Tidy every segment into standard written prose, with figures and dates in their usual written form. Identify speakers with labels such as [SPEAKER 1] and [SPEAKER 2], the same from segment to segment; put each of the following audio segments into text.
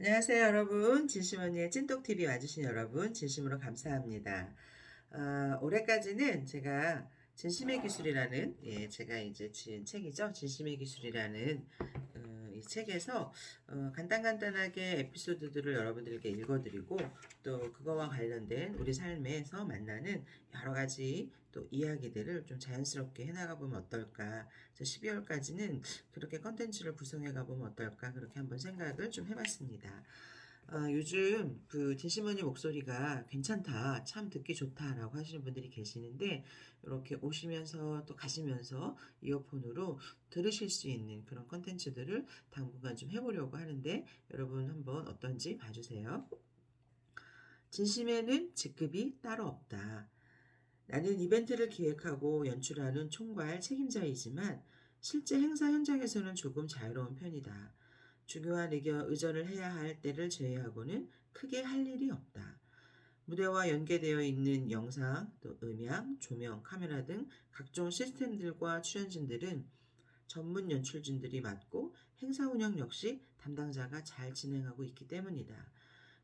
[SPEAKER 1] 안녕하세요, 여러분. 진심 언니의 찐똑TV 와주신 여러분, 진심으로 감사합니다. 올해까지는 제가 진심의 기술이라는, 제가 이제 지은 책이죠. 진심의 기술이라는, 이 책에서, 간단간단하게 에피소드들을 여러분들께 읽어드리고, 또 그거와 관련된 우리 삶에서 만나는 여러 가지 또 이야기들을 좀 자연스럽게 해나가보면 어떨까. 12월까지는 그렇게 컨텐츠를 구성해가보면 어떨까. 그렇게 한번 생각을 좀 해봤습니다. 요즘 그 진심언니 목소리가 괜찮다, 참 듣기 좋다라고 하시는 분들이 계시는데, 이렇게 오시면서 또 가시면서 이어폰으로 들으실 수 있는 그런 컨텐츠들을 당분간 좀 해보려고 하는데, 여러분 한번 어떤지 봐주세요. 진심에는 직급이 따로 없다. 나는 이벤트를 기획하고 연출하는 총괄 책임자이지만 실제 행사 현장에서는 조금 자유로운 편이다. 중요한 의전을 해야 할 때를 제외하고는 크게 할 일이 없다. 무대와 연계되어 있는 영상, 또 음향, 조명, 카메라 등 각종 시스템들과 출연진들은 전문 연출진들이 맡고 행사 운영 역시 담당자가 잘 진행하고 있기 때문이다.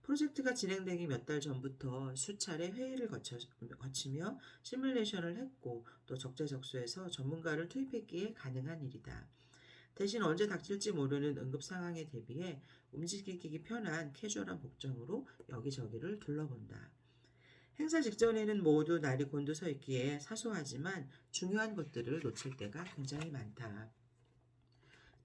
[SPEAKER 1] 프로젝트가 진행되기 몇 달 전부터 수차례 회의를 거치며 시뮬레이션을 했고 또 적재적소에서 전문가를 투입했기에 가능한 일이다. 대신 언제 닥칠지 모르는 응급 상황에 대비해 움직이기 편한 캐주얼한 복장으로 여기저기를 둘러본다. 행사 직전에는 모두 날이 곤두서 있기에 사소하지만 중요한 것들을 놓칠 때가 굉장히 많다.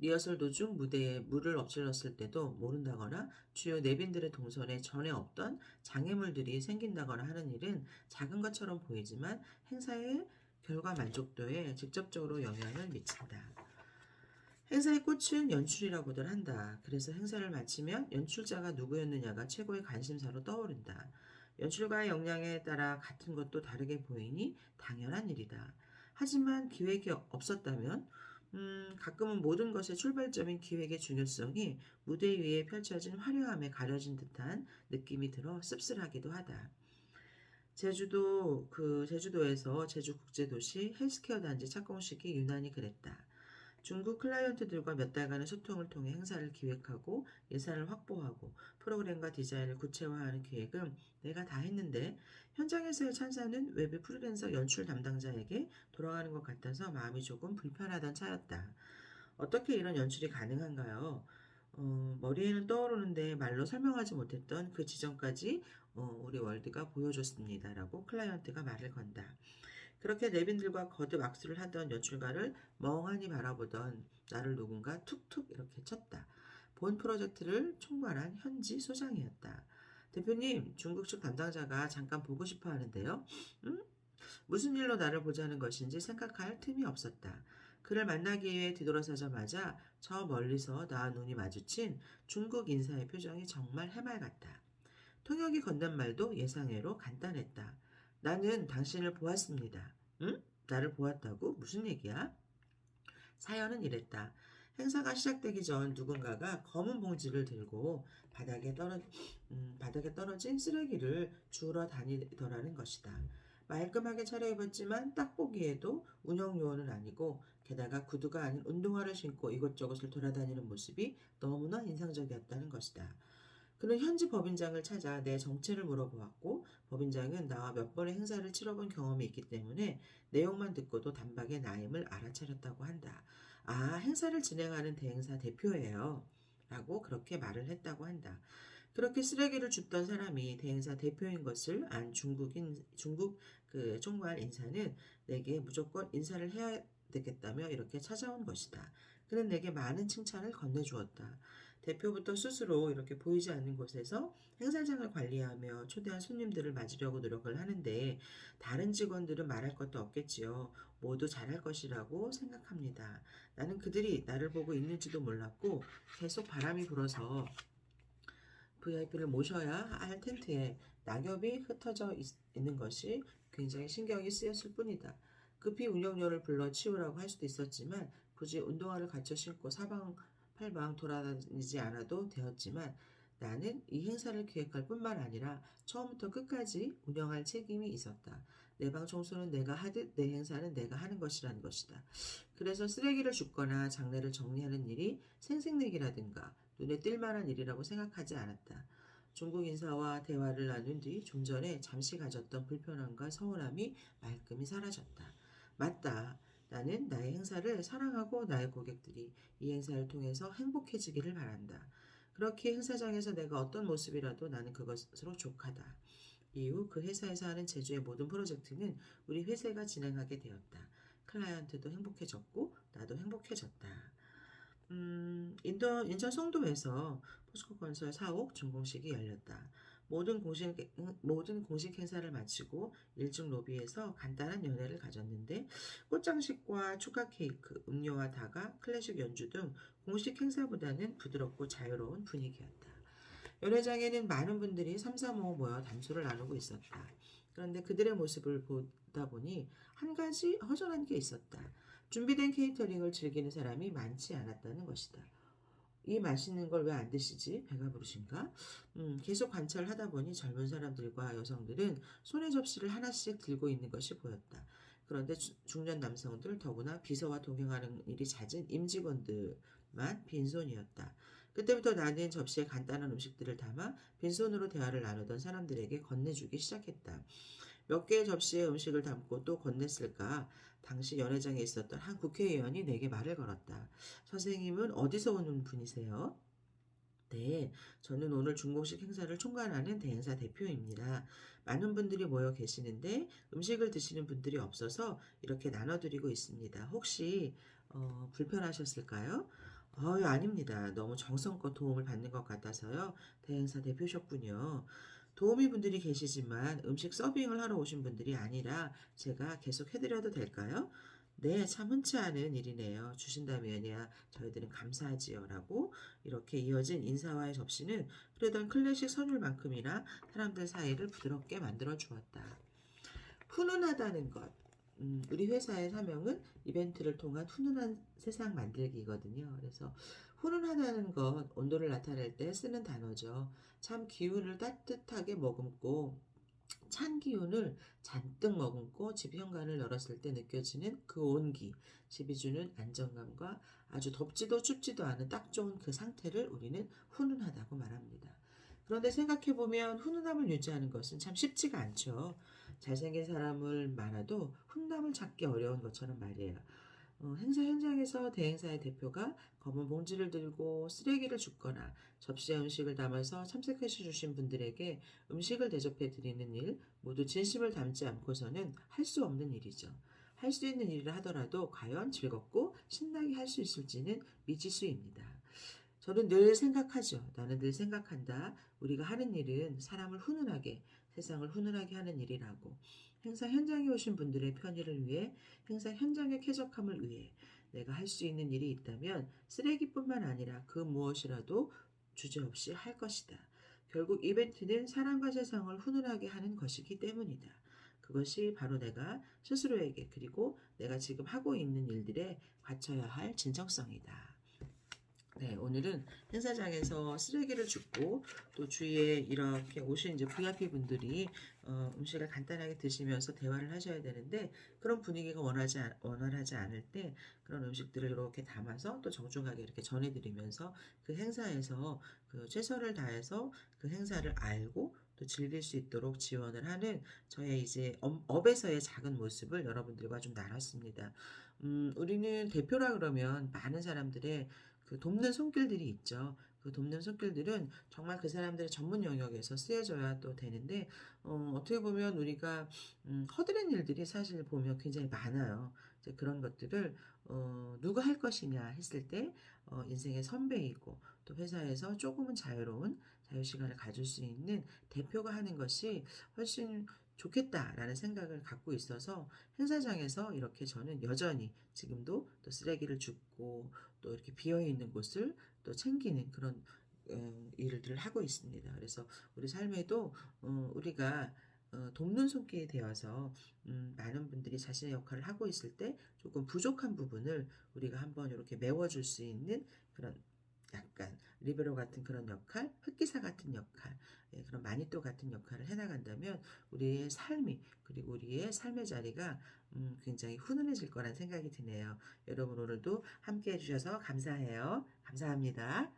[SPEAKER 1] 리허설 도중 무대에 물을 엎질렀을 때도 모른다거나 주요 내빈들의 동선에 전에 없던 장애물들이 생긴다거나 하는 일은 작은 것처럼 보이지만 행사의 결과 만족도에 직접적으로 영향을 미친다. 행사의 꽃은 연출이라고들 한다. 그래서 행사를 마치면 연출자가 누구였느냐가 최고의 관심사로 떠오른다. 연출가의 역량에 따라 같은 것도 다르게 보이니 당연한 일이다. 하지만 기획이 없었다면 가끔은 모든 것의 출발점인 기획의 중요성이 무대 위에 펼쳐진 화려함에 가려진 듯한 느낌이 들어 씁쓸하기도 하다. 제주도에서 제주국제도시 헬스케어 단지 착공식이 유난히 그랬다. 중국 클라이언트들과 몇 달간의 소통을 통해 행사를 기획하고 예산을 확보하고 프로그램과 디자인을 구체화하는 계획은 내가 다 했는데 현장에서의 찬사는 외부 프리랜서 연출 담당자에게 돌아가는 것 같아서 마음이 조금 불편하던 차였다. 어떻게 이런 연출이 가능한가요? 머리에는 떠오르는데 말로 설명하지 못했던 그 지점까지 우리 월드가 보여줬습니다라고 클라이언트가 말을 건다. 그렇게 내빈들과 거듭 악수를 하던 연출가를 멍하니 바라보던 나를 누군가 툭툭 이렇게 쳤다. 본 프로젝트를 총괄한 현지 소장이었다. 대표님, 중국 측 담당자가 잠깐 보고 싶어 하는데요. 응? 무슨 일로 나를 보자는 것인지 생각할 틈이 없었다. 그를 만나기 위해 뒤돌아서자마자 저 멀리서 나와 눈이 마주친 중국 인사의 표정이 정말 해맑았다. 통역이 건넨 말도 예상외로 간단했다. 나는 당신을 보았습니다. 응? 나를 보았다고? 무슨 얘기야? 사연은 이랬다. 행사가 시작되기 전 누군가가 검은 봉지를 들고 바닥에 떨어진 쓰레기를 주우러 다니더라는 것이다. 말끔하게 차려입었지만 딱 보기에도 운영 요원은 아니고 게다가 구두가 아닌 운동화를 신고 이곳저곳을 돌아다니는 모습이 너무나 인상적이었다는 것이다. 그는 현지 법인장을 찾아 내 정체를 물어보았고 법인장은 나와 몇 번의 행사를 치러본 경험이 있기 때문에 내용만 듣고도 단박에 나임을 알아차렸다고 한다. 아, 행사를 진행하는 대행사 대표예요. 라고 그렇게 말을 했다고 한다. 그렇게 쓰레기를 줍던 사람이 대행사 대표인 것을 안 중국 그 총괄 인사는 내게 무조건 인사를 해야 되겠다며 이렇게 찾아온 것이다. 그는 내게 많은 칭찬을 건네주었다. 대표부터 스스로 이렇게 보이지 않는 곳에서 행사장을 관리하며 초대한 손님들을 맞으려고 노력을 하는데 다른 직원들은 말할 것도 없겠지요. 모두 잘할 것이라고 생각합니다. 나는 그들이 나를 보고 있는지도 몰랐고 계속 바람이 불어서 VIP를 모셔야 할 텐트에 낙엽이 흩어져 있는 것이 굉장히 신경이 쓰였을 뿐이다. 급히 운영료를 불러 치우라고 할 수도 있었지만 굳이 운동화를 갖춰 신고 사방팔방 돌아다니지 않아도 되었지만 나는 이 행사를 기획할 뿐만 아니라 처음부터 끝까지 운영할 책임이 있었다. 내 방 청소는 내가 하듯 내 행사는 내가 하는 것이라는 것이다. 그래서 쓰레기를 줍거나 장례를 정리하는 일이 생색내기라든가 눈에 띌 만한 일이라고 생각하지 않았다. 중국 인사와 대화를 나눈 뒤 좀 전에 잠시 가졌던 불편함과 서운함이 말끔히 사라졌다. 맞다. 나는 나의 행사를 사랑하고 나의 고객들이 이 행사를 통해서 행복해지기를 바란다. 그렇게 행사장에서 내가 어떤 모습이라도 나는 그것으로 족하다. 이후 그 회사에서 하는 제주의 모든 프로젝트는 우리 회사가 진행하게 되었다. 클라이언트도 행복해졌고 나도 행복해졌다. 인천 송도에서 포스코건설 사옥 준공식이 열렸다. 모든 공식 행사를 마치고 1층 로비에서 간단한 연회를 가졌는데 꽃장식과 추가 케이크, 음료와 다가, 클래식 연주 등 공식 행사보다는 부드럽고 자유로운 분위기였다. 연회장에는 많은 분들이 삼삼오오 모여 담소를 나누고 있었다. 그런데 그들의 모습을 보다 보니 한 가지 허전한 게 있었다. 준비된 케이터링을 즐기는 사람이 많지 않았다는 것이다. 이 맛있는 걸 왜 안 드시지? 배가 부르신가? 계속 관찰을 하다 보니 젊은 사람들과 여성들은 손에 접시를 하나씩 들고 있는 것이 보였다. 그런데 중년 남성들, 더구나 비서와 동행하는 일이 잦은 임직원들만 빈손이었다. 그때부터 나는 접시에 간단한 음식들을 담아 빈손으로 대화를 나누던 사람들에게 건네주기 시작했다. 몇 개의 접시에 음식을 담고 또 건넸을까? 당시 연회장에 있었던 한 국회의원이 내게 말을 걸었다. 선생님은 어디서 오는 분이세요? 네, 저는 오늘 중공식 행사를 총괄하는 대행사 대표입니다. 많은 분들이 모여 계시는데 음식을 드시는 분들이 없어서 이렇게 나눠드리고 있습니다. 혹시 불편하셨을까요? 아닙니다. 너무 정성껏 도움을 받는 것 같아서요. 대행사 대표셨군요. 도우미 분들이 계시지만 음식 서빙을 하러 오신 분들이 아니라 제가 계속 해드려도 될까요? 네, 참 흔치 않은 일이네요. 주신다면야 저희들은 감사하지요. 라고 이렇게 이어진 인사와의 접시는 그러던 클래식 선율만큼이나 사람들 사이를 부드럽게 만들어 주었다. 훈훈하다는 것. 우리 회사의 사명은 이벤트를 통한 훈훈한 세상 만들기거든요. 그래서 훈훈하다는 것, 온도를 나타낼 때 쓰는 단어죠. 참 기운을 따뜻하게 머금고 찬 기운을 잔뜩 머금고 집 현관을 열었을 때 느껴지는 그 온기, 집이 주는 안정감과 아주 덥지도 춥지도 않은 딱 좋은 그 상태를 우리는 훈훈하다고 말합니다. 그런데 생각해보면 훈훈함을 유지하는 것은 참 쉽지가 않죠. 잘생긴 사람을 많아도 훈훈함을 찾기 어려운 것처럼 말이에요. 행사 현장에서 대행사의 대표가 검은 봉지를 들고 쓰레기를 줍거나 접시에 음식을 담아서 참석해 주신 분들에게 음식을 대접해 드리는 일, 모두 진심을 담지 않고서는 할 수 없는 일이죠. 할 수 있는 일을 하더라도 과연 즐겁고 신나게 할 수 있을지는 미지수입니다. 저는 늘 생각하죠. 나는 늘 생각한다. 우리가 하는 일은 사람을 훈훈하게, 세상을 훈훈하게 하는 일이라고. 행사 현장에 오신 분들의 편의를 위해, 행사 현장의 쾌적함을 위해 내가 할 수 있는 일이 있다면 쓰레기뿐만 아니라 그 무엇이라도 주저없이 할 것이다. 결국 이벤트는 사람과 세상을 훈훈하게 하는 것이기 때문이다. 그것이 바로 내가 스스로에게 그리고 내가 지금 하고 있는 일들에 갖춰야 할 진정성이다. 네, 오늘은 행사장에서 쓰레기를 줍고 또 주위에 이렇게 오신 이제 VIP 분들이 음식을 간단하게 드시면서 대화를 하셔야 되는데 그런 분위기가 원활하지 않을 때 그런 음식들을 이렇게 담아서 또 정중하게 이렇게 전해드리면서 그 행사에서 그 최선을 다해서 그 행사를 알고 또 즐길 수 있도록 지원을 하는 저의 이제 업에서의 작은 모습을 여러분들과 좀 나눴습니다. 우리는 대표라 그러면 많은 사람들의 그 돕는 손길들이 있죠. 그 돕는 손길들은 정말 그 사람들의 전문 영역에서 쓰여져야 또 되는데 어떻게 보면 우리가 허드렛 일들이 사실 보면 굉장히 많아요. 이제 그런 것들을 누가 할 것이냐 했을 때 인생의 선배이고 또 회사에서 조금은 자유로운 자유시간을 가질 수 있는 대표가 하는 것이 훨씬 좋겠다라는 생각을 갖고 있어서 행사장에서 이렇게 저는 여전히 지금도 또 쓰레기를 줍고 또 이렇게 비어있는 곳을 또 챙기는 그런 일들을 하고 있습니다. 그래서 우리 삶에도 우리가 돕는 손길이 되어서 많은 분들이 자신의 역할을 하고 있을 때 조금 부족한 부분을 우리가 한번 이렇게 메워줄 수 있는 그런 약간 리베로 같은 그런 역할, 흑기사 같은 역할, 그런 마니또 같은 역할을 해나간다면 우리의 삶이 그리고 우리의 삶의 자리가 굉장히 훈훈해질 거란 생각이 드네요. 여러분 오늘도 함께 해주셔서 감사해요. 감사합니다.